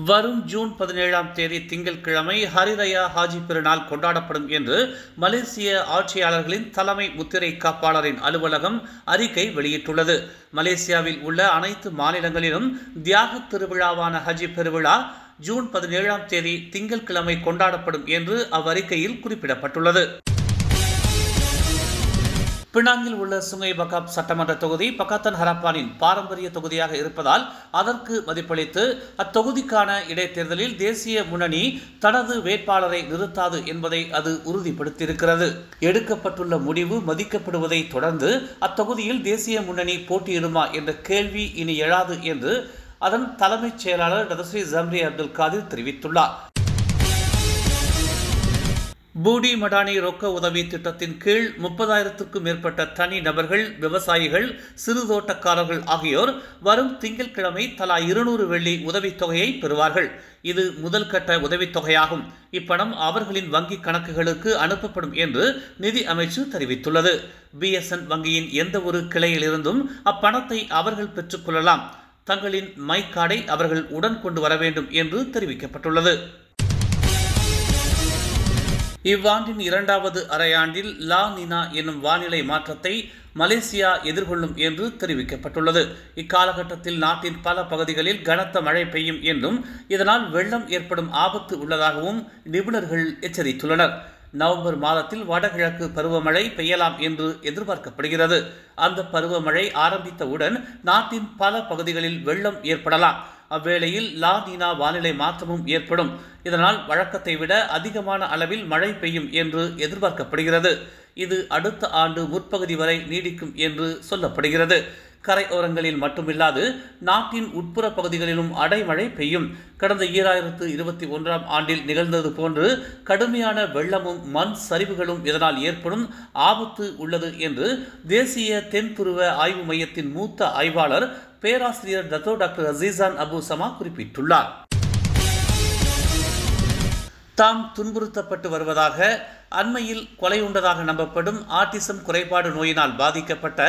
வரும் ஜூன் 17ஆம் தேதி திங்கட்கிழமை ஹரிரயா ஹாஜி பெருநாள் கொண்டாடப்படும் என்று மலேசிய ஆட்சியாளர்களின் தலைமை முத்திரை காப்பாளரின் அலுவலகம் அறிக்கை வெளியிட்டுள்ளது. மலேசியாவில் உள்ள அனைத்து மாநிலங்களிலும் தியாக திருவிழாவான ஹஜ் பெருவிழா ஜூன் 17ஆம் தேதி திங்கட்கிழமை கொண்டாடப்படும் என்று அவ்வறிக்கையில் குறிப்பிடப்பட்டுள்ளது. பினாங்கில் உள்ள சுங்கை பகாப் சட்டமன்ற தொகுதி பக்காத்தான் ஹராப்பானின் பாரம்பரிய தொகுதியாக இருப்பதால் அதற்கு மதிப்பளித்து அத்தொகுதிக்கான இடைத்தேர்தலில் தேசிய முன்னணி தனது வேட்பாளரை நிறுத்தாது என்பதை அது உறுதிப்படுத்தியிருக்கிறது. எடுக்கப்பட்டுள்ள முடிவு மதிக்கப்படுவதை தொடர்ந்து அத்தொகுதியில் தேசிய முன்னணி போட்டியிடுமா என்ற கேள்வி இனி எழாது என்று அதன் தலைமைச் செயலாளர் டதஸ்ரீ ஜம்ரி அப்துல் காதிர் தெரிவித்துள்ளார். பூடி மடானி ரொக்க உதவி திட்டத்தின் கீழ் 30,000க்கும் மேற்பட்ட தனி நபர்கள், விவசாயிகள், சிறு தோட்டக்காரர்கள் ஆகியோர் வரும் திங்கட்கிழமை தலா 200 வெள்ளி உதவித்தொகையை பெறுவார்கள். இது முதல் கட்ட உதவித்தொகையாகும். இப்பணம் அவர்களின் வங்கி கணக்குகளுக்கு அனுப்பப்படும் என்று நிதி அமைச்சு தெரிவித்துள்ளது. BSN வங்கியின் எந்த ஒரு கிளையிலிருந்தும் அப்பணத்தை அவர்கள் பெற்றுக்கொள்ளலாம். தங்களின் மை கார்டை அவர்கள் உடன் கொண்டு வர வேண்டும் என்று தெரிவிக்கப்பட்டுள்ளது. இவ்வாண்டின் 2வது அரையாண்டில் லா நினா என்னும் வானிலை மாற்றத்தை மலேசியா எதிர்கொள்ளும் என்று தெரிவிக்கப்பட்டுள்ளது. இக்காலகட்டத்தில் நாட்டின் பல பகுதிகளில் கனத்த மழை பெய்யும் என்றும் இதனால் வெள்ளம் ஏற்படும் ஆபத்து உள்ளதாகவும் நிபுணர்கள் எச்சரித்துள்ளனர். நவம்பர் மாதத்தில் வடகிழக்கு பருவமழை பெய்யலாம் என்று எதிர்பார்க்கப்படுகிறது. அந்த பருவமழை ஆரம்பித்தவுடன் நாட்டின் பல பகுதிகளில் வெள்ளம் ஏற்படலாம். அவ்வேளையில் லா நீனா வானிலை மாற்றமும் ஏற்படும். இதனால் வழக்கத்தை விட அதிகமான அளவில் மழை பெய்யும் என்று எதிர்பார்க்கப்படுகிறது. இது அடுத்த ஆண்டு முற்பகுதி வரை நீடிக்கும் என்று சொல்லப்படுகிறது. கரையோரங்களில் மட்டுமில்லாது நாட்டின் உட்புற பகுதிகளிலும் அடைமழை பெய்யும். கடந்த 2021ஆம் ஆண்டில் நிகழ்ந்தது போன்று கடுமையான வெள்ளமும் மண் சரிவுகளும் இதனால் ஏற்படும் ஆபத்து உள்ளது என்று தேசிய தென்துருவ ஆய்வு மையத்தின் மூத்த ஆய்வாளர் பேராசிரியர் டாக்டர் அசீசான் அபு சமா குறிப்பிட்டுள்ளார். தாம் துன்புறுத்தப்பட்டு வருவதாக அண்மையில் கொலையுண்டதாக நம்பப்படும் ஆட்டிசம் குறைபாடு நோயினால் பாதிக்கப்பட்ட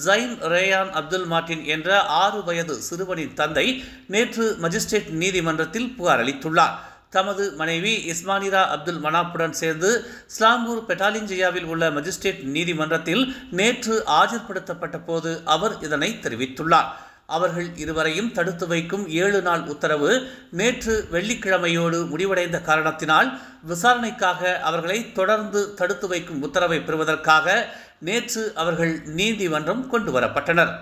ஜைன் ரேயான் அப்துல் மார்டின் என்ற 6 வயது சிறுவனின் தந்தை நேற்று மஜிஸ்ட்ரேட் நீதிமன்றத்தில் புகார் அளித்துள்ளார். தமது மனைவி இஸ்மானிரா அப்துல் மனாப்புடன் சேர்ந்து ஸ்லாங்கூர் பெட்டாலிஞ்சியாவில் உள்ள மஜிஸ்ட்ரேட் நீதிமன்றத்தில் நேற்று ஆஜர்படுத்தப்பட்ட போது அவர் இதனை தெரிவித்துள்ளார். அவர்கள் இருவரையும் தடுத்து வைக்கும் 7 நாள் உத்தரவு நேற்று வெள்ளிக்கிழமையோடு முடிவடைந்த காரணத்தினால் விசாரணைக்காக அவர்களை தொடர்ந்து தடுத்து வைக்கும் உத்தரவை பெறுவதற்காக நேற்று அவர்கள் நீதிமன்றம் கொண்டு வரப்பட்டனர்.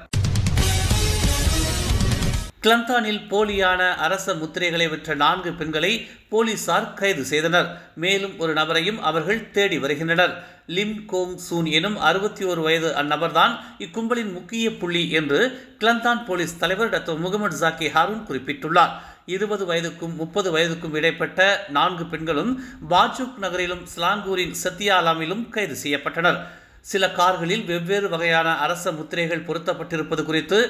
கிளந்தானில் போலியான அரச முத்திரைகளை விற்ற 4 பெண்களை போலீசார் கைது செய்தனர். மேலும் ஒரு நபரையும் அவர்கள் தேடி வருகின்றனர். லிம் கோங் சூன் எனும் 61 வயது அந்நபர்தான் இக்கும்பலின் முக்கிய புள்ளி என்று கிளந்தான் போலீஸ் தலைவர் டாக்டர் முகமது ஜாக்கி ஹாரூன் குறிப்பிட்டுள்ளார். 20 வயதுக்கும் 30 வயதுக்கும் இடைப்பட்ட 4 பெண்களும் பாஜுக் நகரிலும் ஸ்லாங்கூரின் சத்தியாலாமிலும் கைது செய்யப்பட்டனர். சில கார்களில் வெவ்வேறு வகையான அரச முத்திரைகள் பொருத்தப்பட்டிருப்பது குறித்து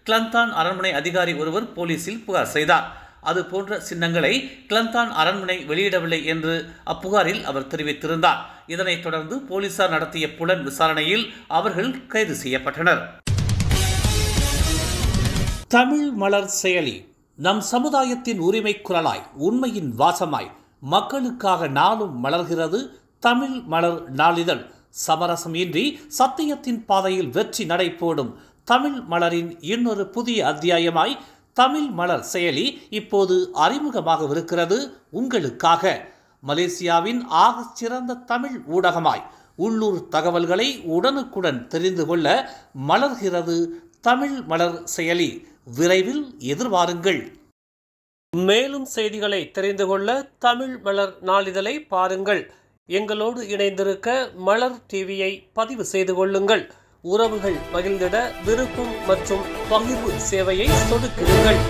கிளந்தான் அரண்மனை அதிகாரி ஒருவர் போலீசில் புகார் செய்தார். அது போன்ற சின்னங்களை கிளந்தான் அரண்மனை வெளியிடவில்லை என்று அப்புகாரில் அவர் தெரிவித்திருந்தார். இதனைத் தொடர்ந்து போலீசார் நடத்திய புலன் விசாரணையில் அவர்கள் கைது செய்யப்பட்டனர். தமிழ் மலர் செயலி நம் சமுதாயத்தின் உரிமை குரலாய், உண்மையின் வாசமாய், மக்களுக்காக நாளும் மலர்கிறது தமிழ் மலர் நாளிதழ். சமரசம் இன்றி சத்தியத்தின் பாதையில் வெற்றி நடை போடும் தமிழ் மலரின் இன்னொரு புதிய அத்தியாயமாய் தமிழ் மலர் செயலி இப்போது அறிமுகமாகவிருக்கிறது உங்களுக்காக. மலேசியாவின் ஆகச் சிறந்த தமிழ் ஊடகமாய் உள்ளூர் தகவல்களை உடனுக்குடன் தெரிந்து கொள்ள மலர்கிறது தமிழ் மலர் செயலி. விரைவில் எதிர்பாருங்கள். மேலும் செய்திகளை தெரிந்து கொள்ள தமிழ் மலர் நாளிதழை பாருங்கள். எங்களோடு இணைந்திருக்க மலர் டிவியை பதிவு செய்து கொள்ளுங்கள். உறவுகள் மகிழ்ந்திட விருப்பம் மற்றும் பகிர்வு சேவையை சொடுக்கிடுங்கள்.